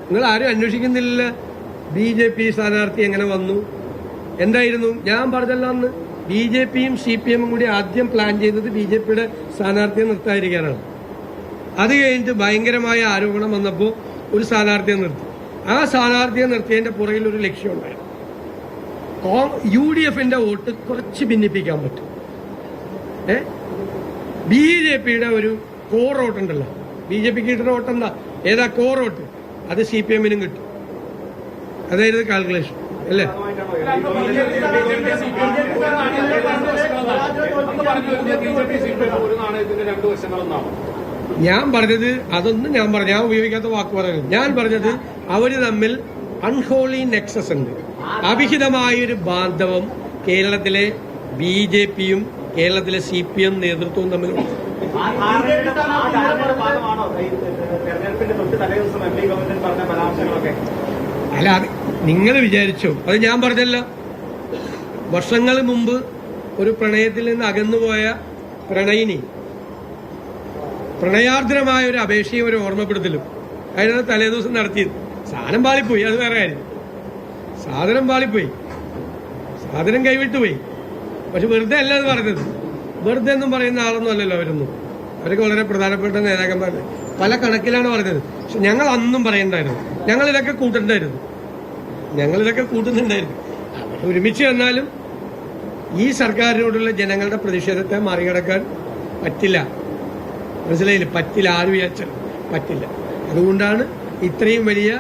നിങ്ങൾ ആരും അന്വേഷിക്കുന്നില്ല BJP സ്ഥാനാർത്ഥി എങ്ങനെ വന്നു, എന്തായിരുന്നു. ഞാൻ പറഞ്ഞല്ലോ അന്ന് BJPയും CPM കൂടി ആദ്യം പ്ലാൻ ചെയ്തത് BJPയുടെ സ്ഥാനാർത്ഥിയെ നിർത്താതിരിക്കാനാണ്. അത് കഴിഞ്ഞിട്ട് ഭയങ്കരമായ ആരോപണം വന്നപ്പോൾ ഒരു സ്ഥാനാർത്ഥിയെ നിർത്തി. ആ സ്ഥാനാർത്ഥിയെ നിർത്തിയതിന്റെ പുറകിൽ ഒരു ലക്ഷ്യം ഉണ്ടായിരുന്നു. UDFന്റെ വോട്ട് കുറച്ച് ഭിന്നിപ്പിക്കാൻ പറ്റും. BJPയുടെ ഒരു കോർ വോട്ട് ഉണ്ടല്ലോ, BJPക്ക് കിട്ടുന്ന വോട്ട് എന്താ, ഏതാ കോർ വോട്ട്, അത് CPMനും കിട്ടും. അതായത് കാൽക്കുലേഷൻ അല്ലേ. ഞാൻ പറഞ്ഞത് അതൊന്നും ഞാൻ ഉപയോഗിക്കാത്ത വാക്ക് പറയുന്നത്. ഞാൻ പറഞ്ഞത് അവര് തമ്മിൽ അൺഹോളി നെക്സസ് ഉണ്ട്, അവിഹിതമായൊരു ബാന്ധവം കേരളത്തിലെ BJPയും കേരളത്തിലെ CPM നേതൃത്വവും തമ്മിലുണ്ട്. അല്ല, നിങ്ങൾ വിചാരിച്ചോ? അത് ഞാൻ പറഞ്ഞല്ല. വർഷങ്ങൾ മുമ്പ് ഒരു പ്രണയത്തിൽ നിന്ന് അകന്നുപോയ പ്രണയിനി പ്രണയാർദ്രമായ ഒരു അപേക്ഷയും ഒരു ഓർമ്മപ്പെടുത്തലും അതിനാണ് തലേദിവസം നടത്തിയത്. സാധനം പാളിപ്പോയി, അത് വേറെ കാര്യം. സാധനം പാളിപ്പോയി, സാധനം കൈവിട്ടുപോയി. പക്ഷെ വെറുതെ അല്ല അത് പറഞ്ഞത്. വെറുതെ ഒന്നും പറയുന്ന ആളൊന്നും അല്ലല്ലോ അവരൊന്നും. അവരൊക്കെ വളരെ പ്രധാനപ്പെട്ട നേതാക്കന്മാർ. പല കണക്കിലാണ് പറഞ്ഞത്. പക്ഷെ ഞങ്ങൾ അന്നും പറയണ്ടായിരുന്നു, ഞങ്ങളിതൊക്കെ കൂട്ടുന്നുണ്ടായിരുന്നു. ഒരുമിച്ച് വന്നാലും ഈ സർക്കാരിനോടുള്ള ജനങ്ങളുടെ പ്രതിഷേധത്തെ മറികടക്കാൻ പറ്റില്ല. മനസ്സിലായില്ല? പറ്റില്ല. ആരും വിചാരിച്ചാൽ പറ്റില്ല. അതുകൊണ്ടാണ് ഇത്രയും വലിയ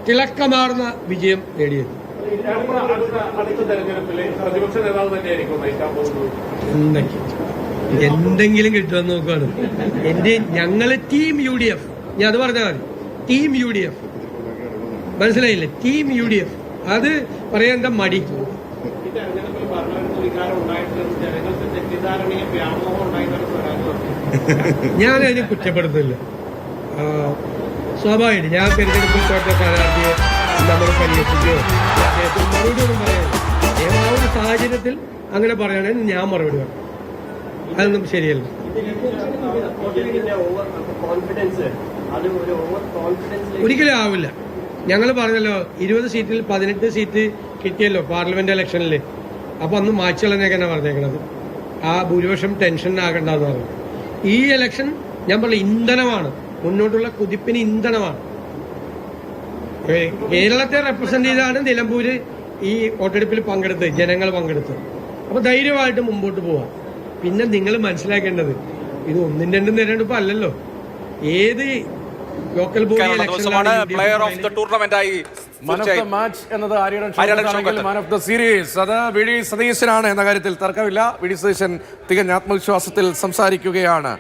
തിളക്കമാർന്ന വിജയം നേടിയത്. എന്തെങ്കിലും കിട്ടുമെന്ന് നോക്കുകയാണ്. ഞങ്ങള് ടീം UDF. ഞാൻ അത് പറഞ്ഞാൽ മതി. Team UDF. മനസ്സിലായില്ലേ? Team UDF. അത് പറയാൻ എന്താ മടി? ഞാനതിന് കുറ്റപ്പെടുത്തില്ല. സ്വാഭാവികം ഞാൻ തെരഞ്ഞെടുപ്പിൽ തോറ്റ സ്ഥാനാർത്ഥിയെ നമ്മൾ പരിഹരിക്കുകയോ മറുപടി ഒന്നും പറയാൻ ആ ഒരു സാഹചര്യത്തിൽ അങ്ങനെ പറയുകയാണെങ്കിൽ ഞാൻ മറുപടി പറയും. അതൊന്നും ശരിയല്ല. ഒരിക്കലും ആവില്ല. ഞങ്ങൾ പറഞ്ഞല്ലോ 20 സീറ്റിൽ 18 സീറ്റ് കിട്ടിയല്ലോ പാർലമെന്റ് ഇലക്ഷനിൽ. അപ്പൊ അന്ന് മാച്ചുകളെന്നൊക്കെയാണ് പറഞ്ഞേക്കണത്. ആ ഭൂരിപക്ഷം ടെൻഷനാകണ്ടെന്ന് പറഞ്ഞു. ഈ ഇലക്ഷൻ ഞാൻ പറഞ്ഞ ഇന്ധനമാണ്, മുന്നോട്ടുള്ള കുതിപ്പിന് ഇന്ധനമാണ്. കേരളത്തെ റെപ്രസെന്റ് ചെയ്താണ് നിലമ്പൂര് ഈ വോട്ടെടുപ്പിൽ പങ്കെടുത്ത് ജനങ്ങൾ പങ്കെടുത്ത്. അപ്പൊ ധൈര്യമായിട്ട് മുമ്പോട്ട് പോവാം. പിന്നെ നിങ്ങൾ മനസ്സിലാക്കേണ്ടത് ഇത് 1-2 തെരഞ്ഞെടുപ്പ് അല്ലല്ലോ. ഏത് ലോക്കൽ ബോഡി ഇലക്ഷനിലാണ് പ്ലെയർ ഓഫ് ദ ടൂർണമെന്റായി മാൻ ഓഫ് ദ മാച്ച് എന്നത് മാൻ ഓഫ് ദ സീരീസ് അത് VD സതീശനാണ് എന്ന കാര്യത്തിൽ തർക്കമില്ല. VD സതീശൻ തികഞ്ഞ ആത്മവിശ്വാസത്തിൽ സംസാരിക്കുകയാണ്.